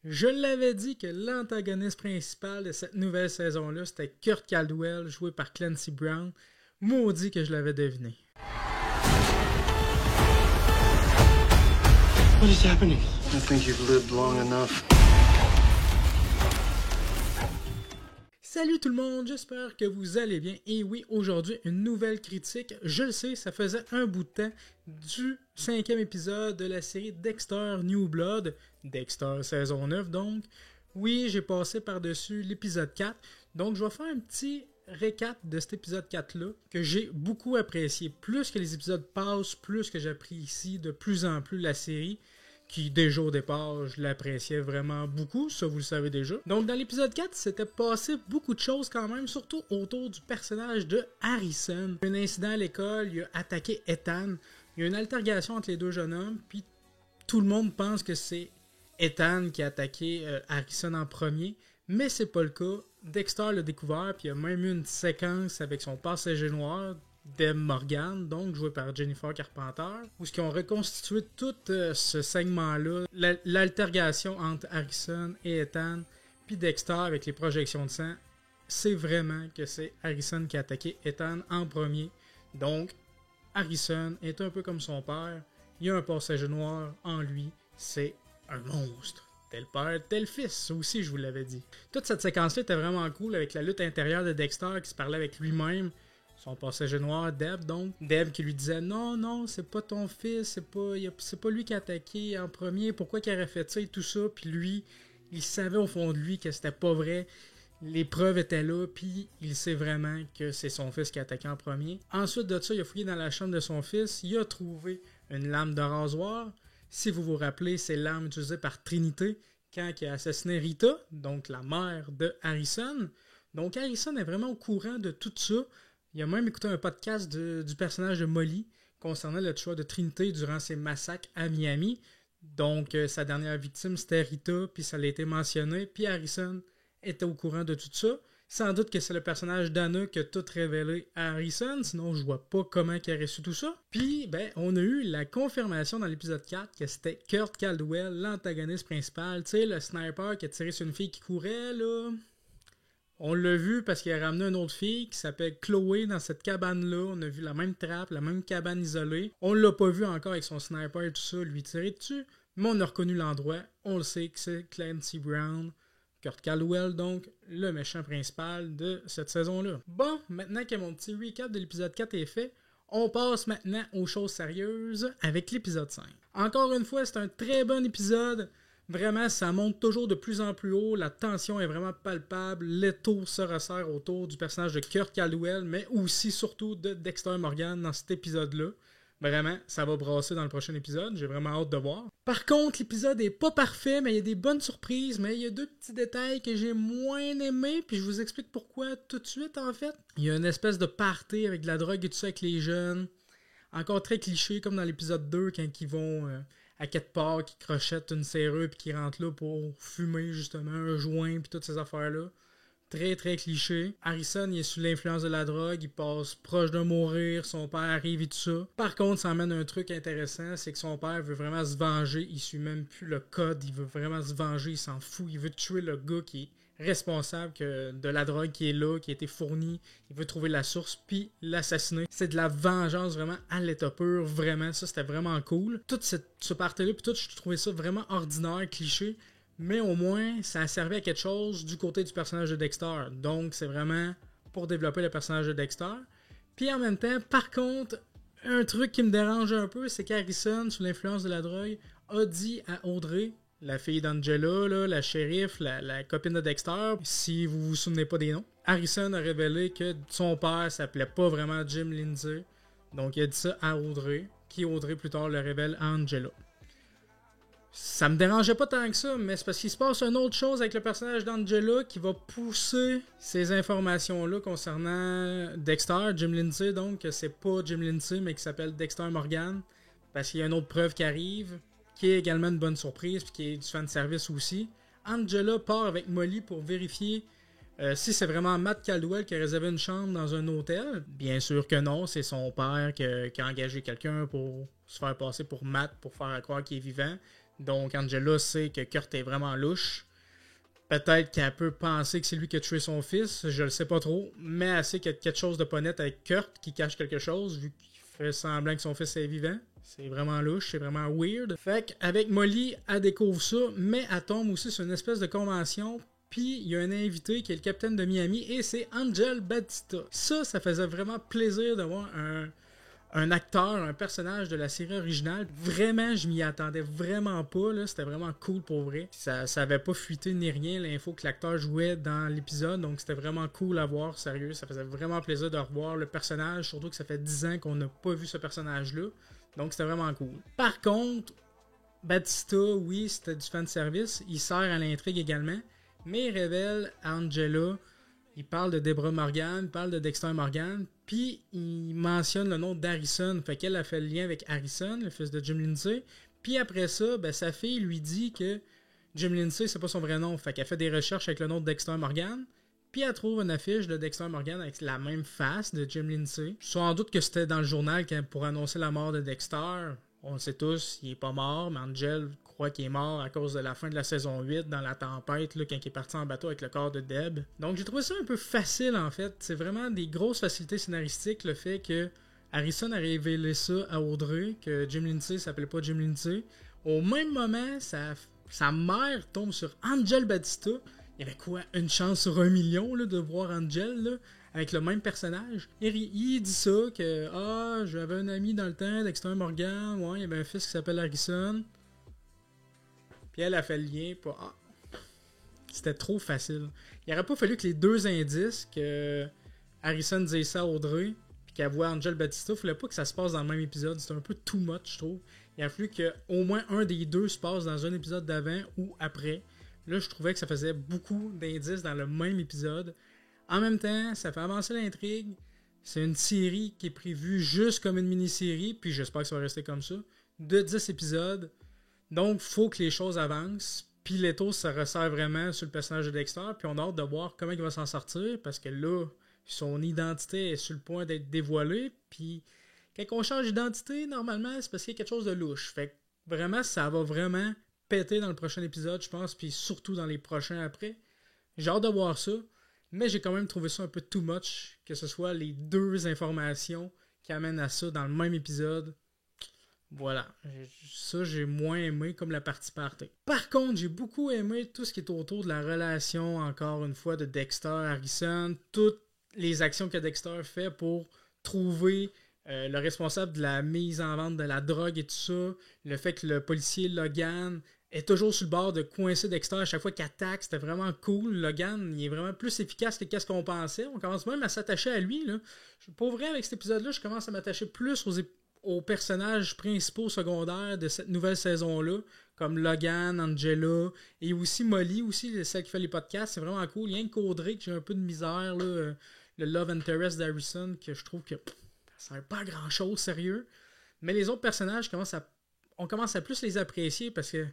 Je l'avais dit que l'antagoniste principal de cette nouvelle saison-là, c'était Kurt Caldwell, joué par Clancy Brown. Maudit que je l'avais deviné. What is happening? I think you've lived long enough. Salut tout le monde, j'espère que vous allez bien. Et oui, aujourd'hui, une nouvelle critique. Je le sais, ça faisait un bout de temps du 5e épisode de la série Dexter New Blood. Dexter saison 9 donc. Oui, j'ai passé par-dessus l'épisode 4. Donc, je vais faire un petit récap de cet épisode 4-là que j'ai beaucoup apprécié. Plus que les épisodes passent, plus que j'apprécie de plus en plus la série. Qui, déjà au départ, je l'appréciais vraiment beaucoup, ça vous le savez déjà. Donc dans l'épisode 4, s'était passé beaucoup de choses quand même, surtout autour du personnage de Harrison. Un incident à l'école, il a attaqué Ethan, il y a une altercation entre les deux jeunes hommes, puis tout le monde pense que c'est Ethan qui a attaqué Harrison en premier, mais c'est pas le cas. Dexter l'a découvert, puis il y a même eu une séquence avec son passager noir, Deb Morgan, donc joué par Jennifer Carpenter, où ils ont reconstitué tout ce segment-là, l'altergation entre Harrison et Ethan, puis Dexter avec les projections de sang, c'est vraiment que c'est Harrison qui a attaqué Ethan en premier. Donc, Harrison est un peu comme son père, il a un passager noir en lui, c'est un monstre. Tel père, tel fils, ça aussi je vous l'avais dit. Toute cette séquence-là était vraiment cool avec la lutte intérieure de Dexter qui se parlait avec lui-même, son passager noir, Deb, donc. Deb qui lui disait « Non, c'est pas ton fils, c'est pas lui qui a attaqué en premier, pourquoi qu'il aurait fait ça et tout ça? » Puis lui, il savait au fond de lui que c'était pas vrai. Les preuves étaient là, puis il sait vraiment que c'est son fils qui a attaqué en premier. Ensuite de ça, il a fouillé dans la chambre de son fils, il a trouvé une lame de rasoir. Si vous vous rappelez, c'est l'arme utilisée par Trinité quand il a assassiné Rita, donc la mère de Harrison. Donc Harrison est vraiment au courant de tout ça. Il a même écouté un podcast du personnage de Molly concernant le choix de Trinité durant ses massacres à Miami. Donc, sa dernière victime, c'était Rita, puis ça a été mentionné. Puis Harrison était au courant de tout ça. Sans doute que c'est le personnage d'Anna qui a tout révélé à Harrison, sinon je vois pas comment il a reçu tout ça. Puis, on a eu la confirmation dans l'épisode 4 que c'était Kurt Caldwell, l'antagoniste principal. Tu sais, le sniper qui a tiré sur une fille qui courait, là... On l'a vu parce qu'il a ramené une autre fille qui s'appelle Chloé dans cette cabane-là. On a vu la même trappe, la même cabane isolée. On l'a pas vu encore avec son sniper et tout ça, lui tirer dessus. Mais on a reconnu l'endroit. On le sait que c'est Clancy Brown, Kurt Caldwell, donc le méchant principal de cette saison-là. Bon, maintenant que mon petit recap de l'épisode 4 est fait, on passe maintenant aux choses sérieuses avec l'épisode 5. Encore une fois, c'est un très bon épisode. Vraiment, ça monte toujours de plus en plus haut, la tension est vraiment palpable, l'étau se resserre autour du personnage de Kurt Caldwell, mais aussi surtout de Dexter Morgan dans cet épisode-là. Vraiment, ça va brasser dans le prochain épisode, j'ai vraiment hâte de voir. Par contre, l'épisode est pas parfait, mais il y a des bonnes surprises, mais il y a deux petits détails que j'ai moins aimés, puis je vous explique pourquoi tout de suite en fait. Il y a une espèce de party avec de la drogue et tout ça avec les jeunes, encore très cliché comme dans l'épisode 2 quand ils vont... à quelque part, qui crochettent une serrure puis qui rentrent là pour fumer justement un joint puis toutes ces affaires-là. Très très cliché. Harrison, il est sous l'influence de la drogue, il passe proche de mourir, son père arrive et tout ça. Par contre, ça amène un truc intéressant, c'est que son père veut vraiment se venger, il suit même plus le code, il veut vraiment se venger, il s'en fout, il veut tuer le gars qui est responsable de la drogue qui est là, qui a été fournie, il veut trouver la source puis l'assassiner. C'est de la vengeance vraiment à l'état pur, vraiment, ça c'était vraiment cool. Tout ce party-là puis tout, je trouvais ça vraiment ordinaire, cliché, mais au moins ça a servi à quelque chose du côté du personnage de Dexter. Donc c'est vraiment pour développer le personnage de Dexter. Puis en même temps, par contre, un truc qui me dérange un peu, c'est qu'Harrison, sous l'influence de la drogue, a dit à Audrey, la fille d'Angela, là, la shérif, la copine de Dexter, si vous vous souvenez pas des noms. Harrison a révélé que son père s'appelait pas vraiment Jim Lindsay. Donc il a dit ça à Audrey, qui Audrey plus tard le révèle à Angela. Ça me dérangeait pas tant que ça, mais c'est parce qu'il se passe une autre chose avec le personnage d'Angela qui va pousser ces informations-là concernant Dexter, Jim Lindsay, donc que c'est pas Jim Lindsay, mais qui s'appelle Dexter Morgan, parce qu'il y a une autre preuve qui arrive, qui est également une bonne surprise, puis qui est du fanservice aussi. Angela part avec Molly pour vérifier si c'est vraiment Matt Caldwell qui a réservé une chambre dans un hôtel. Bien sûr que non, c'est son père qui a engagé quelqu'un pour se faire passer pour Matt, pour faire croire qu'il est vivant. Donc Angela sait que Kurt est vraiment louche. Peut-être qu'elle peut penser que c'est lui qui a tué son fils, je le sais pas trop, mais elle sait qu'il y a quelque chose de pas net avec Kurt qui cache quelque chose, vu qu'il fait semblant que son fils est vivant. C'est vraiment louche, c'est vraiment weird. Fait qu'avec Molly, elle découvre ça, mais elle tombe aussi sur une espèce de convention, puis il y a un invité qui est le capitaine de Miami, et c'est Angel Batista. Ça faisait vraiment plaisir de voir un acteur, un personnage de la série originale. Vraiment, je m'y attendais vraiment pas. Là. C'était vraiment cool pour vrai. Ça avait pas fuité ni rien, l'info que l'acteur jouait dans l'épisode. Donc c'était vraiment cool à voir, sérieux. Ça faisait vraiment plaisir de revoir le personnage. Surtout que ça fait 10 ans qu'on n'a pas vu ce personnage-là. Donc c'était vraiment cool. Par contre, Batista, oui, c'était du fanservice. Il sert à l'intrigue également. Mais il révèle à Angela... Il parle de Deborah Morgan, il parle de Dexter Morgan, puis il mentionne le nom d'Harrison. Fait qu'elle a fait le lien avec Harrison, le fils de Jim Lindsay. Puis après ça, sa fille lui dit que Jim Lindsay, c'est pas son vrai nom. Fait qu'elle fait des recherches avec le nom de Dexter Morgan. Puis elle trouve une affiche de Dexter Morgan avec la même face de Jim Lindsay. Sans doute que c'était dans le journal pour annoncer la mort de Dexter. On le sait tous, il est pas mort, mais Angel croit qu'il est mort à cause de la fin de la saison 8 dans la tempête, là, quand il est parti en bateau avec le corps de Deb. Donc j'ai trouvé ça un peu facile en fait. C'est vraiment des grosses facilités scénaristiques, le fait que Harrison a révélé ça à Audrey, que Jim Lindsay s'appelait pas Jim Lindsay. Au même moment, sa mère tombe sur Angel Batista. Il y avait quoi, une chance sur 1 million là, de voir Angel là, avec le même personnage. Il dit ça, que j'avais un ami dans le temps, Dexter Morgan, ouais, il y avait un fils qui s'appelle Harrison. Puis elle a fait le lien pour... c'était trop facile. Il aurait pas fallu que les deux indices, que Harrison dise ça à Audrey, puis qu'elle voit Angel Batista, il fallait pas que ça se passe dans le même épisode. C'était un peu too much, je trouve. Il a fallu qu'au moins un des deux se passe dans un épisode d'avant ou après. Là, je trouvais que ça faisait beaucoup d'indices dans le même épisode. En même temps, ça fait avancer l'intrigue. C'est une série qui est prévue juste comme une mini-série, puis j'espère que ça va rester comme ça, de 10 épisodes. Donc, faut que les choses avancent. Puis Leto se resserre vraiment sur le personnage de Dexter, puis on a hâte de voir comment il va s'en sortir, parce que là, son identité est sur le point d'être dévoilée, puis quand on change d'identité, normalement, c'est parce qu'il y a quelque chose de louche. Fait que vraiment, ça va vraiment péter dans le prochain épisode, je pense, puis surtout dans les prochains après. J'ai hâte de voir ça, mais j'ai quand même trouvé ça un peu too much, que ce soit les deux informations qui amènent à ça dans le même épisode. Voilà, ça j'ai moins aimé comme la partie party. Par contre, j'ai beaucoup aimé tout ce qui est autour de la relation, encore une fois, de Dexter, Harrison, toutes les actions que Dexter fait pour trouver le responsable de la mise en vente de la drogue et tout ça, le fait que le policier Logan est toujours sur le bord de coincer Dexter à chaque fois qu'il attaque, c'était vraiment cool. Logan, il est vraiment plus efficace que qu'est-ce qu'on pensait. On commence même à s'attacher à lui, là. Pour vrai, avec cet épisode-là, je commence à m'attacher plus aux personnages principaux secondaires de cette nouvelle saison-là, comme Logan, Angela, et aussi Molly, aussi celle qui fait les podcasts. C'est vraiment cool. Rien qu'Audrey, que j'ai un peu de misère, là, le Love Interest d'Harrison, que je trouve que ça sert pas à grand-chose, sérieux. Mais les autres personnages, on commence à plus les apprécier, parce que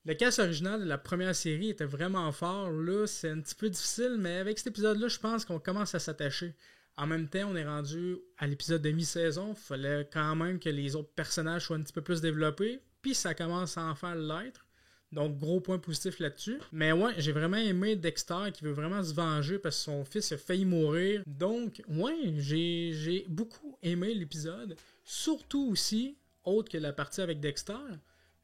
le cast original de la première série était vraiment fort. Là, c'est un petit peu difficile, mais avec cet épisode-là, je pense qu'on commence à s'attacher. En même temps, on est rendu à l'épisode de mi-saison. Il fallait quand même que les autres personnages soient un petit peu plus développés. Puis ça commence à en faire l'être. Donc, gros point positif là-dessus. Mais ouais, j'ai vraiment aimé Dexter qui veut vraiment se venger parce que son fils a failli mourir. Donc, ouais, j'ai beaucoup aimé l'épisode. Surtout aussi, autre que la partie avec Dexter,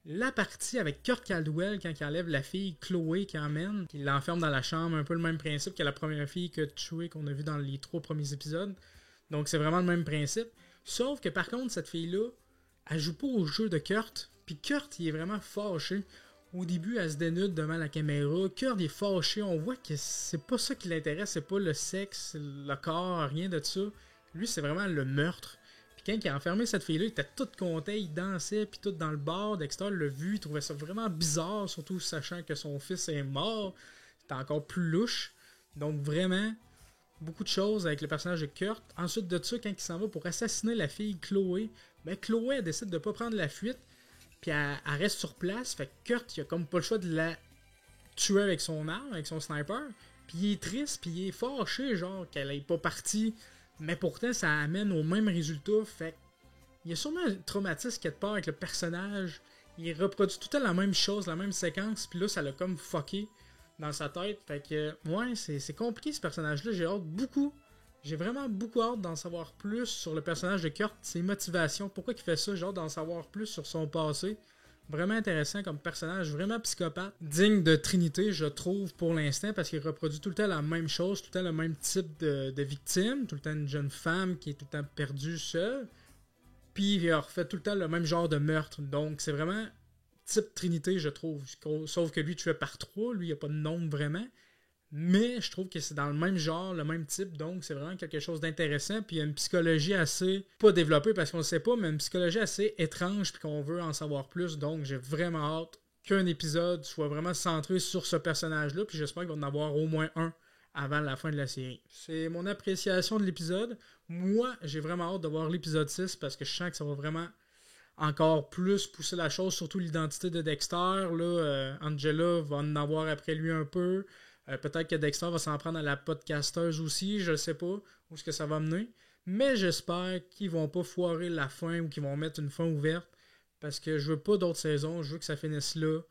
la partie avec Kurt Caldwell quand il enlève la fille Chloé qui emmène, qui l'enferme dans la chambre, un peu le même principe que la première fille que tuée qu'on a vu dans les 3 premiers épisodes. Donc c'est vraiment le même principe. Sauf que par contre, cette fille-là, elle joue pas au jeu de Kurt. Puis Kurt, il est vraiment fâché. Au début, elle se dénude devant la caméra. Kurt est fâché. On voit que c'est pas ça qui l'intéresse. C'est pas le sexe, le corps, rien de ça. Lui, c'est vraiment le meurtre. Quand il a enfermé cette fille-là, il était tout content, il dansait, puis tout dans le bar. Dexter l'a vu, il trouvait ça vraiment bizarre, surtout sachant que son fils est mort. C'était encore plus louche. Donc vraiment, beaucoup de choses avec le personnage de Kurt. Ensuite de ça, quand il s'en va pour assassiner la fille Chloé, Chloé, elle décide de pas prendre la fuite, puis elle reste sur place. Fait que Kurt, il a comme pas le choix de la tuer avec son arme, avec son sniper. Puis il est triste, puis il est fâché, genre, qu'elle ait pas parti. Mais pourtant, ça amène au même résultat. Fait il y a sûrement un traumatisme quelque part avec le personnage. il reproduit tout le temps la même chose, la même séquence, puis là, ça l'a comme fucké dans sa tête. Fait que, ouais, c'est compliqué ce personnage-là. J'ai vraiment beaucoup hâte d'en savoir plus sur le personnage de Kurt, ses motivations, pourquoi il fait ça, j'ai hâte d'en savoir plus sur son passé. Vraiment intéressant comme personnage, vraiment psychopathe. Digne de Trinité, je trouve, pour l'instant, parce qu'il reproduit tout le temps la même chose, tout le temps le même type de victime, tout le temps une jeune femme qui est tout le temps perdue seule. Puis il refait tout le temps le même genre de meurtre. Donc c'est vraiment type Trinité, je trouve. Sauf que lui, tu fais par 3, lui, il n'y a pas de nombre vraiment. Mais je trouve que c'est dans le même genre, le même type, donc c'est vraiment quelque chose d'intéressant. Puis il y a une psychologie assez, pas développée parce qu'on ne sait pas, mais une psychologie assez étrange puis qu'on veut en savoir plus. Donc j'ai vraiment hâte qu'un épisode soit vraiment centré sur ce personnage-là. Puis j'espère qu'il va en avoir au moins un avant la fin de la série. C'est mon appréciation de l'épisode. Moi, j'ai vraiment hâte de voir l'épisode 6 parce que je sens que ça va vraiment encore plus pousser la chose, surtout l'identité de Dexter. Là, Angela va en avoir après lui un peu. Peut-être que Dexter va s'en prendre à la podcasteuse aussi, je sais pas où est-ce que ça va mener. Mais j'espère qu'ils vont pas foirer la fin ou qu'ils vont mettre une fin ouverte. Parce que je veux pas d'autres saisons, je veux que ça finisse là.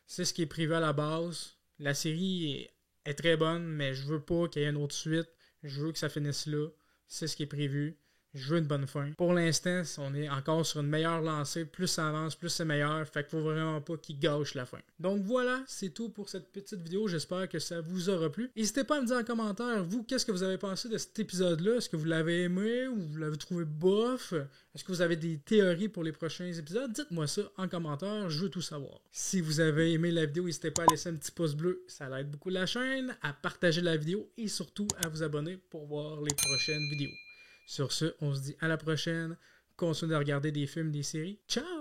C'est ce qui est prévu à la base. La série est très bonne, mais je veux pas qu'il y ait une autre suite. Je veux que ça finisse là. C'est ce qui est prévu. Je veux une bonne fin. Pour l'instant, on est encore sur une meilleure lancée. Plus ça avance, plus c'est meilleur. Fait qu'il faut vraiment pas qu'il gâche la fin. Donc voilà, c'est tout pour cette petite vidéo. J'espère que ça vous aura plu. N'hésitez pas à me dire en commentaire, vous, qu'est-ce que vous avez pensé de cet épisode-là? Est-ce que vous l'avez aimé ou vous l'avez trouvé bof? Est-ce que vous avez des théories pour les prochains épisodes? Dites-moi ça en commentaire, je veux tout savoir. Si vous avez aimé la vidéo, n'hésitez pas à laisser un petit pouce bleu. Ça aide beaucoup la chaîne, à partager la vidéo et surtout à vous abonner pour voir les prochaines vidéos. Sur ce, on se dit à la prochaine. Continuez de regarder des films, des séries. Ciao!